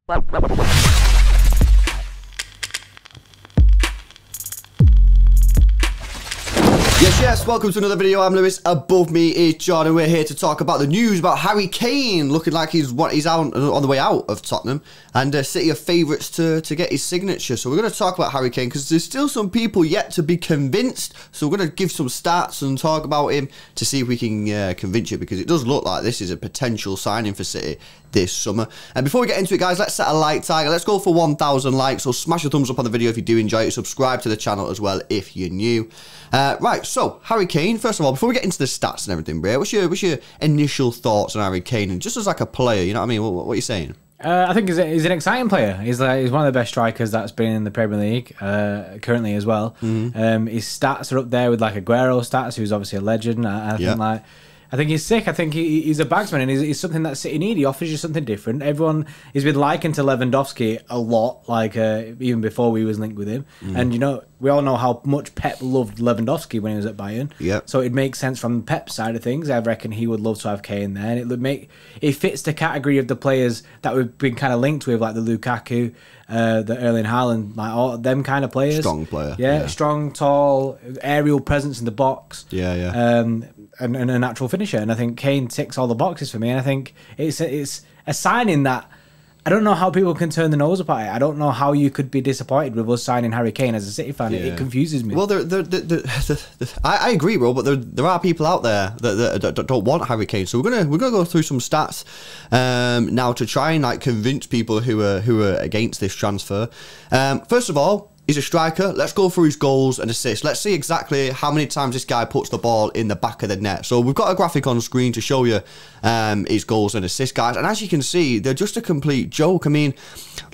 Yes, welcome to another video. I'm Lewis. Above me is John, and we're here to talk about the news about Harry Kane looking like he's out on the way out of Tottenham, and City are favourites to get his signature. So we're going to talk about Harry Kane because there's still some people yet to be convinced. So we're going to give some stats and talk about him to see if we can convince you, because it does look like this is a potential signing for City this summer. And before we get into it, guys, let's set a like target. Let's go for 1,000 likes. So smash a thumbs up on the video if you do enjoy it. Subscribe to the channel as well if you're new. Right, so Harry Kane, first of all, before we get into the stats and everything, Bray, what's your initial thoughts on Harry Kane, and just as like a player, you know what I mean? What are you saying? I think he's an exciting player. He's one of the best strikers that's been in the Premier League currently as well. His stats are up there with like Aguero stats, who's obviously a legend. I think he's sick. I think he's a bagsman, and he's something that City need. He offers you something different. Everyone has been likened to Lewandowski a lot, like even before we was linked with him. And you know, we all know how much Pep loved Lewandowski when he was at Bayern. So it makes sense from Pep's side of things. I reckon he would love to have Kane there, and it fits the category of the players that we've been kind of linked with, like the Lukaku, the Erling Haaland, like all them kind of players. Strong player. Yeah, strong, tall, aerial presence in the box. And a natural finisher, and I think Kane ticks all the boxes for me. And I think it's a signing that I don't know how people can turn the nose up at it. I don't know how you could be disappointed with us signing Harry Kane as a City fan. It confuses me. Well, I agree, bro, but there are people out there that don't want Harry Kane. So we're gonna go through some stats now to try and like convince people who are against this transfer. First of all, he's a striker. Let's go through his goals and assists. Let's see exactly how many times this guy puts the ball in the back of the net. So we've got a graphic on screen to show you his goals and assists, guys. And as you can see, they're just a complete joke. I mean,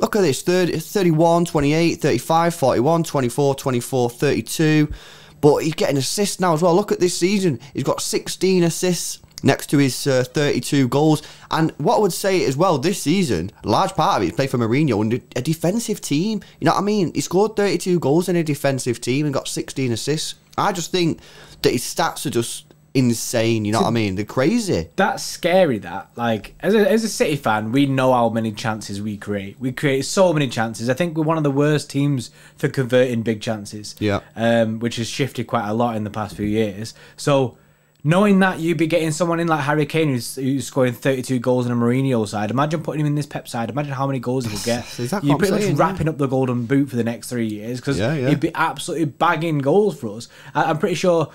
look at this. 31, 28, 35, 41, 24, 24, 32. But he's getting assists now as well. Look at this season. He's got 16 assists next to his 32 goals. And what I would say as well, this season, a large part of it is played for Mourinho and a defensive team. You know what I mean? He scored 32 goals in a defensive team and got 16 assists. I just think that his stats are just insane, you know what I mean? They're crazy. That's scary, that. Like, as a City fan, we know how many chances we create. We create so many chances. I think we're one of the worst teams for converting big chances. Which has shifted quite a lot in the past few years. So knowing that you'd be getting someone in like Harry Kane who's scoring 32 goals in a Mourinho side, imagine putting him in this Pep side. Imagine how many goals he could get. You're pretty much wrapping up the golden boot for the next 3 years, because he'd be absolutely bagging goals for us. I'm pretty sure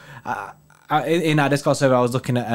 in our Discord server I was looking at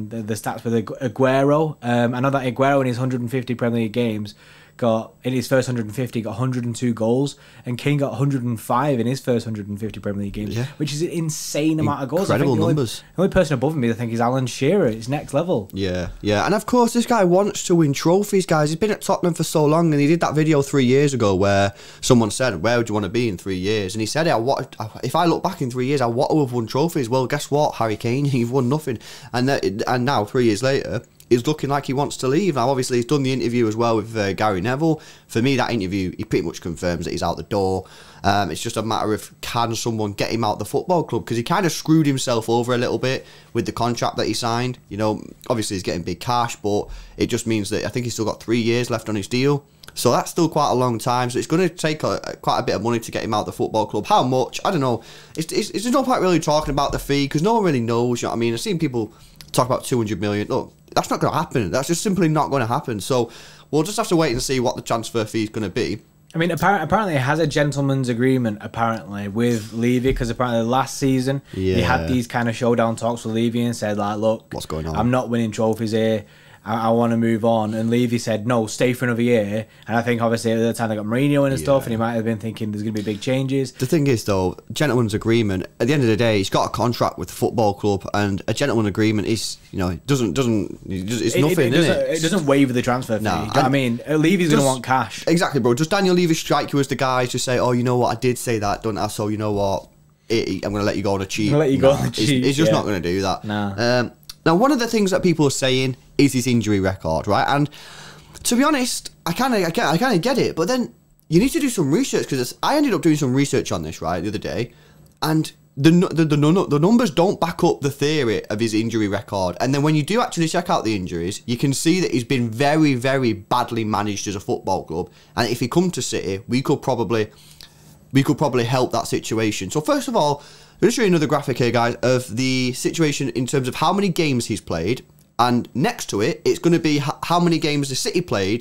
the stats with Aguero. I know that Aguero in his 150 Premier League games in his first 150 got 102 goals, and Kane got 105 in his first 150 Premier League games, which is an insane amount of goals. Incredible numbers. The only person above me I think is Alan Shearer. It's next level. Yeah, and of course this guy wants to win trophies, guys. He's been at Tottenham for so long, and he did that video 3 years ago where someone said, where would you want to be in 3 years? And he said, if I look back in 3 years, I want to have won trophies. Well, guess what, Harry Kane, you've won nothing. And now 3 years later, it's looking like he wants to leave. Now, obviously, he's done the interview as well with Gary Neville. For me, that interview, he pretty much confirms that he's out the door. It's just a matter of, can someone get him out the football club? Because he kind of screwed himself over a little bit with the contract that he signed. You know, obviously, he's getting big cash, but it just means that I think he's still got 3 years left on his deal. So that's still quite a long time. So it's going to take quite a bit of money to get him out of the football club. How much? I don't know. It's no point really talking about the fee, because no one really knows. You know what I mean? I've seen people talk about 200 million. Look, that's not going to happen. That's just simply not going to happen. So we'll just have to wait and see what the transfer fee is going to be. I mean, apparently it has a gentleman's agreement, apparently, with Levy, because apparently last season he had these kind of showdown talks with Levy and said, like, look, what's going on? I'm not winning trophies here. I want to move on. And Levy said, no, stay for another year. And I think, obviously, at the time they got Mourinho in and stuff, and he might have been thinking there's going to be big changes. The thing is, though, gentleman's agreement, at the end of the day, he's got a contract with the football club, and a gentleman's agreement is, you know, it's nothing, isn't it? It doesn't waive the transfer fee. No. I mean, Levy's going to want cash. Exactly, bro. Does Daniel Levy strike you as the guy to say, oh, you know what, I did say that, don't I? So, you know what, I'm going to let you go on a cheat. I'm going to let you go on a cheat. He's just not going to do that. No. Now, one of the things that people are saying is his injury record, right? And to be honest, I kind of get it. But then you need to do some research, because I ended up doing some research on this, right, the other day. And the numbers don't back up the theory of his injury record. And then when you do actually check out the injuries, you can see that he's been very, very badly managed as a football club. And if he come to City, we could probably help that situation. So first of all, I'll show you another graphic here, guys, of the situation in terms of how many games he's played. And next to it, it's going to be how many games a City player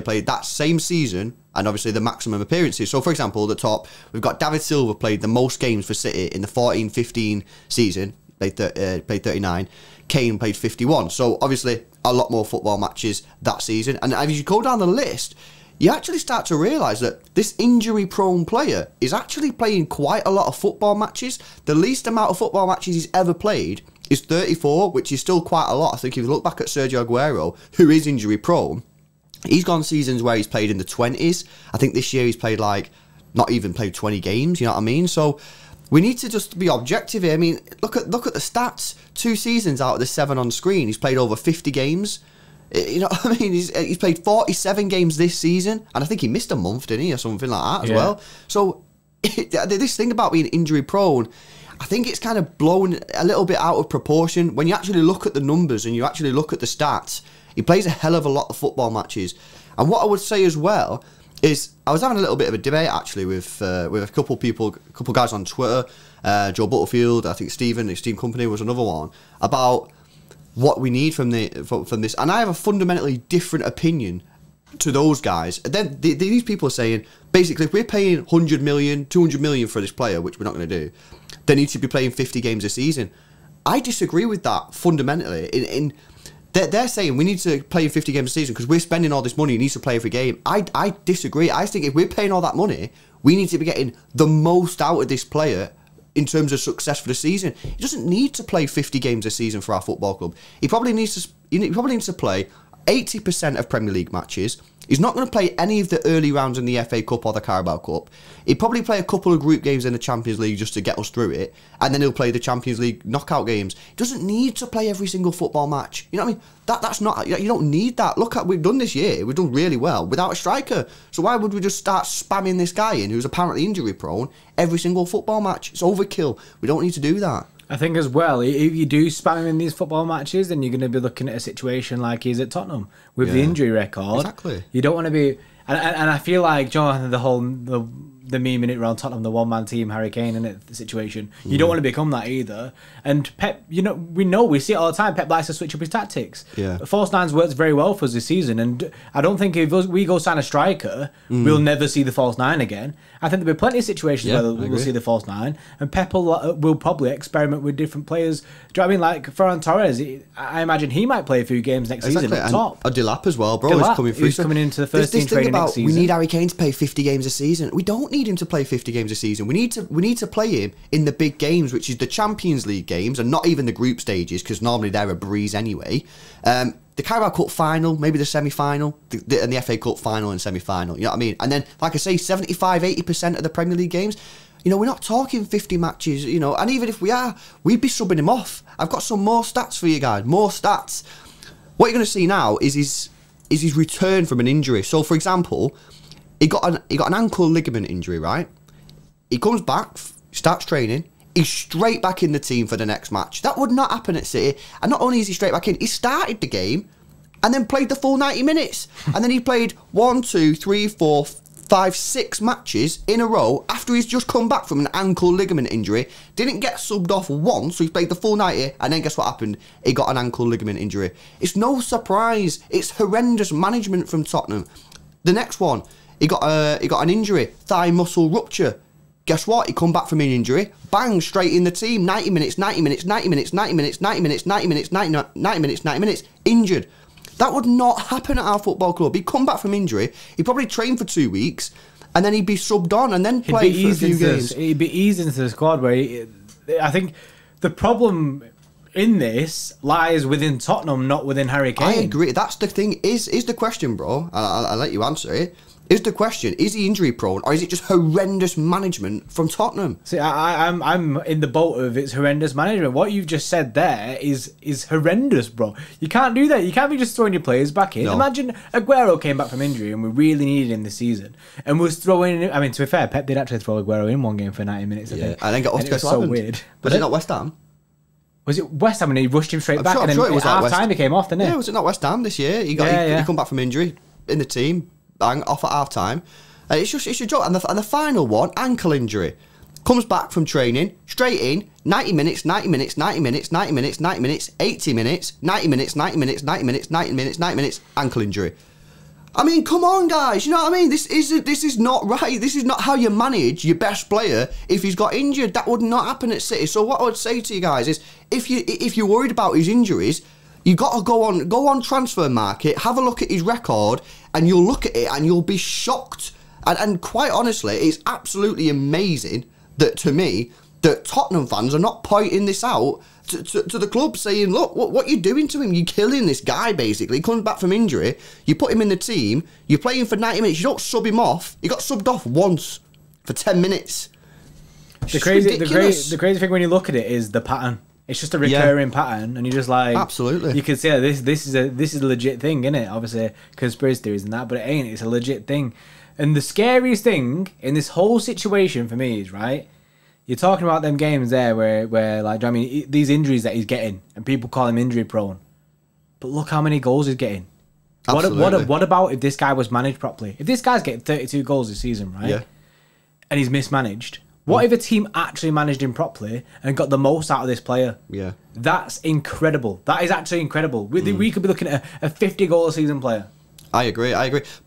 played that same season, and obviously the maximum appearances. So, for example, at the top, we've got David Silva played the most games for City in the 14-15 season, played 39. Kane played 51. So, obviously, a lot more football matches that season. And as you go down the list, you actually start to realise that this injury-prone player is actually playing quite a lot of football matches. The least amount of football matches he's ever played is 34, which is still quite a lot. I think if you look back at Sergio Aguero, who is injury-prone, he's gone seasons where he's played in the 20s. I think this year he's played not even played 20 games, you know what I mean? So we need to just be objective here. I mean, look at the stats. 2 seasons out of the 7 on screen, he's played over 50 games. You know what I mean? He's played 47 games this season, and I think he missed a month, didn't he, or something like that as well. So this thing about being injury-prone, I think it's kind of blown a little bit out of proportion. When you actually look at the numbers and you actually look at the stats, he plays a hell of a lot of football matches. And what I would say as well is, I was having a little bit of a debate actually with a couple guys on Twitter, Joe Butterfield, I think Stephen, his team company was another one, about what we need from this. And I have a fundamentally different opinion to those guys. And then these people are saying, basically, if we're paying 100 million, 200 million for this player, which we're not going to do, they need to be playing 50 games a season. I disagree with that fundamentally. They're saying we need to play 50 games a season because we're spending all this money, he needs to play every game. I disagree. I think if we're paying all that money, we need to be getting the most out of this player in terms of success for the season. He doesn't need to play 50 games a season for our football club. He probably needs to play 80% of Premier League matches. He's not going to play any of the early rounds in the FA Cup or the Carabao Cup. He'd probably play a couple of group games in the Champions League just to get us through it, and then he'll play the Champions League knockout games. He doesn't need to play every single football match. You know what I mean? That's not. You don't need that. Look at what we've done this year. We've done really well without a striker. So why would we just start spamming this guy in who's apparently injury prone every single football match? It's overkill. We don't need to do that. I think as well, if you do spam him in these football matches, then you're going to be looking at a situation like he's at Tottenham with the injury record. Exactly. You don't want to be, and I feel like Jonathan, the meme in it around Tottenham, the one-man team, Harry Kane in it, the situation. You don't want to become that either. And Pep, we see it all the time. Pep likes to switch up his tactics. Yeah. False nines works very well for us this season, and I don't think if we go sign a striker, we'll never see the false nine again. I think there'll be plenty of situations where we'll see the false nine, and Pep will probably experiment with different players. Do you know what I mean? Like Ferran Torres, I imagine he might play a few games next season at top. A Delap as well, bro. He's coming through. He's coming into the first team training next season. We need Harry Kane to play 50 games a season. We don't need him to play 50 games a season. We need to play him in the big games, which is the Champions League games, and not even the group stages, because normally they're a breeze anyway. The Carabao Cup final, maybe the semi-final, and the FA Cup final and semi-final. You know what I mean? And then, like I say, 75-80% of the Premier League games. We're not talking 50 matches. And even if we are, we'd be subbing him off. I've got some more stats for you guys. More stats. What you're going to see now is his return from an injury. So, for example, he got an ankle ligament injury, right? He comes back, starts training. He's straight back in the team for the next match. That would not happen at City. And not only is he straight back in, he started the game and then played the full 90 minutes. And then he played 1, 2, 3, 4, 5, 6 matches in a row after he's just come back from an ankle ligament injury. Didn't get subbed off once, so he played the full 90, and then guess what happened? He got an ankle ligament injury. It's no surprise. It's horrendous management from Tottenham. The next one, he got an injury, thigh muscle rupture. Guess what? He come back from an injury, bang, straight in the team, 90 minutes, 90 minutes, 90 minutes, 90 minutes, 90 minutes, 90 minutes, 90 minutes, 90 minutes, injured. That would not happen at our football club. He'd come back from injury, he'd probably train for 2 weeks, and then he'd be subbed on and then play for a few games. He'd be eased into the squad where I think the problem in this lies within Tottenham, not within Harry Kane. I agree. That's the thing. Is the question, bro, I'll let you answer it, is the question. Is he injury prone, or is it just horrendous management from Tottenham? See, I'm in the boat of it's horrendous management. What you've just said there is horrendous, bro. You can't do that. You can't be just throwing your players back in. No. Imagine Aguero came back from injury and we really needed him this season, and was throwing. I mean, to be fair, Pep did actually throw Aguero in one game for 90 minutes. I think. And then got off to so weird. Was it not West Ham? Was it West Ham and he rushed him straight back, and then at half time he came off, didn't he? Yeah, was it not West Ham this year? He come back from injury in the team. Bang, off at half time. It's a joke. And the final one, ankle injury. Comes back from training, straight in, 90 minutes, 90 minutes, 90 minutes, 90 minutes, 90 minutes, 80 minutes, 90 minutes, 90 minutes, 90 minutes, 90 minutes, 90 minutes, ankle injury. I mean, come on, guys. You know what I mean? This is not right. This is not how you manage your best player if he's got injured. That would not happen at City. So what I would say to you guys is, if you're worried about his injuries, you got to go on transfer market, have a look at his record, and you'll look at it and you'll be shocked. And quite honestly, it's absolutely amazing that, to me, that Tottenham fans are not pointing this out to the club, saying, look, what you're doing to him, you're killing this guy, basically. He comes back from injury, you put him in the team, you're playing for 90 minutes, you don't sub him off. He got subbed off once for 10 minutes. The crazy thing when you look at it is the pattern. It's just a recurring pattern, and you're just like, absolutely. You can see this is a legit thing, isn't it? Obviously, conspiracy theories and that, but it ain't. It's a legit thing. And the scariest thing in this whole situation for me is, right, you're talking about them games there where like, I mean, these injuries that he's getting, and people call him injury prone, but look how many goals he's getting. What about if this guy was managed properly? If this guy's getting 32 goals this season, right? Yeah. And he's mismanaged. What if a team actually managed him properly and got the most out of this player? Yeah. That's incredible. That is actually incredible. We could be looking at a 50-goal a season player. I agree.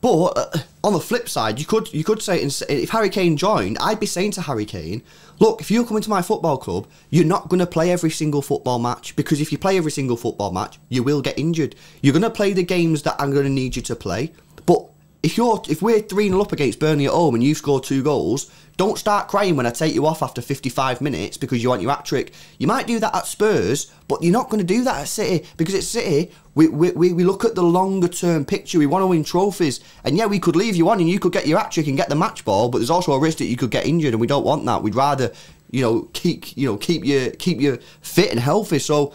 But on the flip side, you could say, if Harry Kane joined, I'd be saying to Harry Kane, look, if you're coming to my football club, you're not going to play every single football match, because if you play every single football match, you will get injured. You're going to play the games that I'm going to need you to play. But if we're 3-0 up against Burnley at home and you score 2 goals, don't start crying when I take you off after 55 minutes because you want your hat-trick. You might do that at Spurs, but you're not going to do that at City, because at City, we look at the longer-term picture. We want to win trophies. And yeah, we could leave you on and you could get your hat-trick and get the match ball, but there's also a risk that you could get injured, and we don't want that. We'd rather, keep you fit and healthy. So,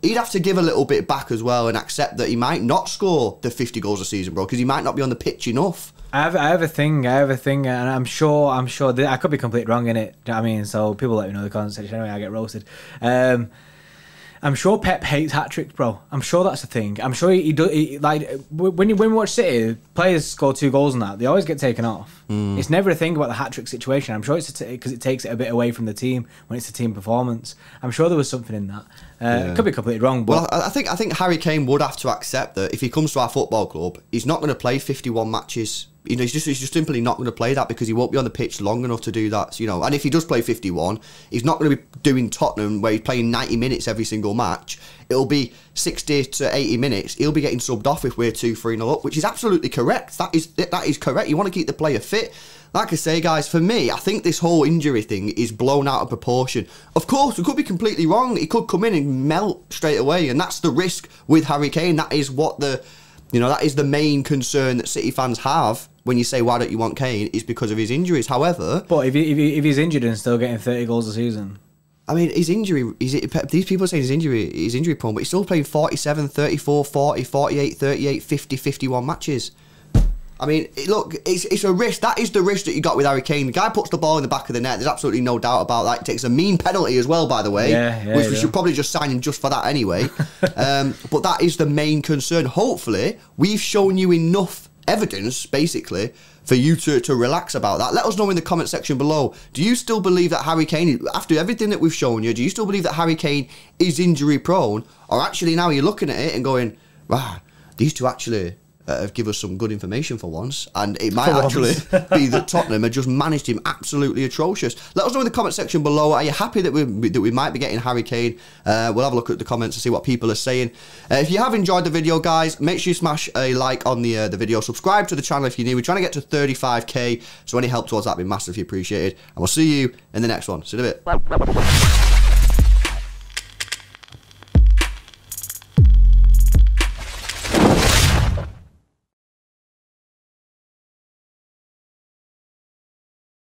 he'd have to give a little bit back as well and accept that he might not score the 50 goals a season, bro, because he might not be on the pitch enough. I have a thing, and I'm sure I could be completely wrong in it. Do you know what I mean? So people let me know in the comment section. Anyway, I get roasted. I'm sure Pep hates hat tricks, bro. I'm sure that's a thing. I'm sure he does. Like when we watch City, players score 2 goals and that, they always get taken off. It's never a thing about the hat trick situation. I'm sure it's because it takes it a bit away from the team when it's a team performance. I'm sure there was something in that. It could be completely wrong. But well, I think Harry Kane would have to accept that if he comes to our football club, he's not going to play 51 matches. He's just simply not going to play that, because he won't be on the pitch long enough to do that. And if he does play 51, he's not going to be doing Tottenham where he's playing 90 minutes every single match. It'll be 60 to 80 minutes. He'll be getting subbed off if we're 2-3-0 up, which is absolutely correct. That is correct. You want to keep the player fit. Like I say, guys, for me, I think this whole injury thing is blown out of proportion. Of course, we could be completely wrong. He could come in and melt straight away, and that's the risk with Harry Kane. That is what that is the main concern that City fans have when you say, why don't you want Kane, is because of his injuries. However, but if he's injured and still getting 30 goals a season, I mean, his injury, these people are saying he's injury prone, but he's still playing 47, 34, 40, 48, 38, 50, 51 matches. I mean, look, it's a risk. That is the risk that you got with Harry Kane. The guy puts the ball in the back of the net. There's absolutely no doubt about that. He takes a mean penalty as well, by the way, which we should probably just sign him just for that anyway. But that is the main concern. Hopefully, we've shown you enough evidence, basically, for you to relax about that. Let us know in the comment section below. Do you still believe that Harry Kane, after everything that we've shown you, do you still believe that Harry Kane is injury prone? Or actually now you're looking at it and going, wow, these two actually give us some good information for once, and it might actually be that Tottenham have just managed him absolutely atrocious. Let us know in the comment section below. Are you happy that we might be getting Harry Kane? We'll have a look at the comments to see what people are saying. If you have enjoyed the video, guys, make sure you smash a like on the video. Subscribe to the channel if you're new. We're trying to get to 35k, so any help towards that would be massively appreciated. And we'll see you in the next one. See you in a bit.